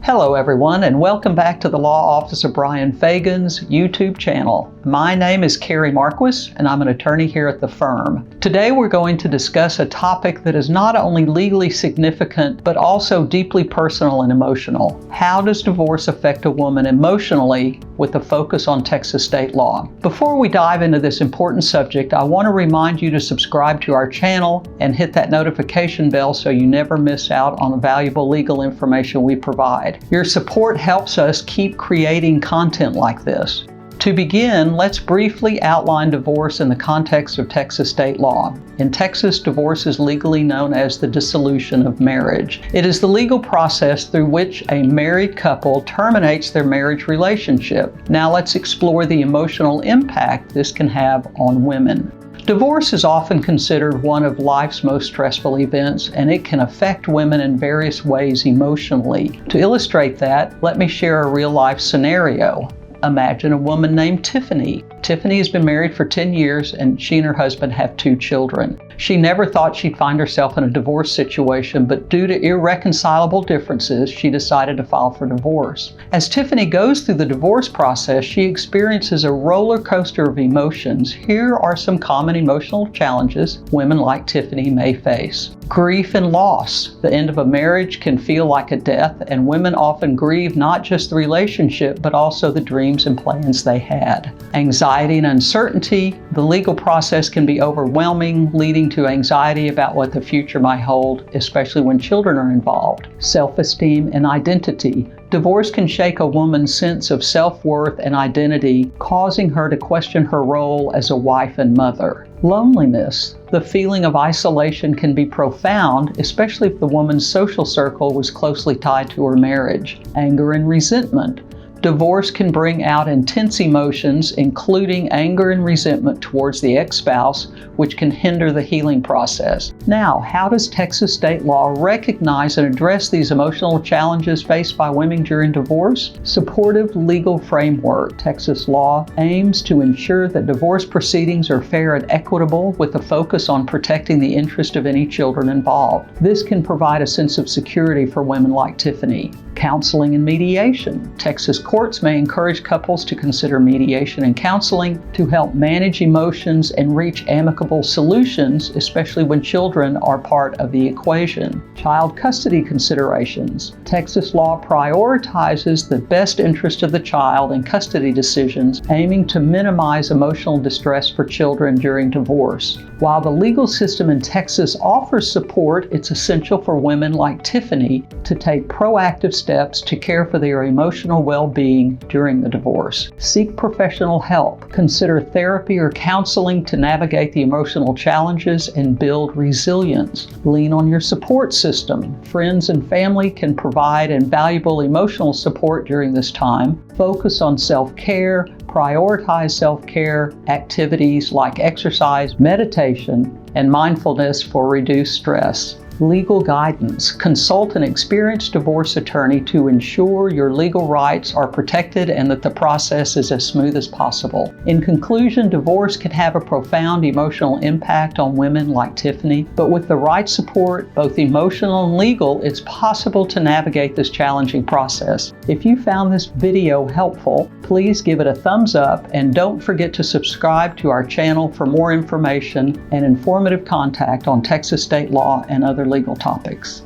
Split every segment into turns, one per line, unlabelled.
Hello everyone, and welcome back to the Law Office of Bryan Fagan's YouTube channel. My name is Carrie Marquis, and I'm an attorney here at the firm. Today we're going to discuss a topic that is not only legally significant, but also deeply personal and emotional. How does divorce affect a woman emotionally, with a focus on Texas state law? Before we dive into this important subject, I want to remind you to subscribe to our channel and hit that notification bell so you never miss out on the valuable legal information we provide. Your support helps us keep creating content like this. To begin, let's briefly outline divorce in the context of Texas state law. In Texas, divorce is legally known as the dissolution of marriage. It is the legal process through which a married couple terminates their marriage relationship. Now let's explore the emotional impact this can have on women. Divorce is often considered one of life's most stressful events, and it can affect women in various ways emotionally. To illustrate that, let me share a real-life scenario. Imagine a woman named Tiffany. Tiffany has been married for 10 years, and she and her husband have 2 children. She never thought she'd find herself in a divorce situation, but due to irreconcilable differences, she decided to file for divorce. As Tiffany goes through the divorce process, she experiences a roller coaster of emotions. Here are some common emotional challenges women like Tiffany may face. Grief and loss. The end of a marriage can feel like a death, and women often grieve not just the relationship, but also the dreams and plans they had. Anxiety and uncertainty. The legal process can be overwhelming, leading to anxiety about what the future might hold, especially when children are involved. Self-esteem and identity. Divorce can shake a woman's sense of self-worth and identity, causing her to question her role as a wife and mother. Loneliness. The feeling of isolation can be profound, especially if the woman's social circle was closely tied to her marriage. Anger and resentment. Divorce can bring out intense emotions, including anger and resentment towards the ex-spouse, which can hinder the healing process. Now, how does Texas state law recognize and address these emotional challenges faced by women during divorce? Supportive legal framework. Texas law aims to ensure that divorce proceedings are fair and equitable, with a focus on protecting the interest of any children involved. This can provide a sense of security for women like Tiffany. Counseling and mediation. Texas courts may encourage couples to consider mediation and counseling to help manage emotions and reach amicable solutions, especially when children are part of the equation. Child custody considerations. Texas law prioritizes the best interest of the child in custody decisions, aiming to minimize emotional distress for children during divorce. While the legal system in Texas offers support, it's essential for women like Tiffany to take proactive steps to care for their emotional well-being during the divorce. Seek professional help. Consider therapy or counseling to navigate the emotional challenges and build resilience. Lean on your support system. Friends and family can provide invaluable emotional support during this time. Focus on self-care. Prioritize self-care activities like exercise, meditation, and mindfulness for reduced stress. Legal guidance. Consult an experienced divorce attorney to ensure your legal rights are protected and that the process is as smooth as possible. In conclusion, divorce can have a profound emotional impact on women like Tiffany, but with the right support, both emotional and legal, it's possible to navigate this challenging process. If you found this video helpful, please give it a thumbs up, and don't forget to subscribe to our channel for more information and informative content on Texas state law and other legal topics.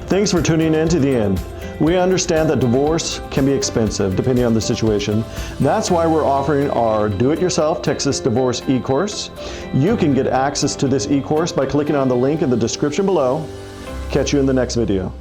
Thanks for tuning in to the end. We understand that divorce can be expensive depending on the situation. That's why we're offering our Do-It-Yourself Texas Divorce e-course. You can get access to this e-course by clicking on the link in the description below. Catch you in the next video.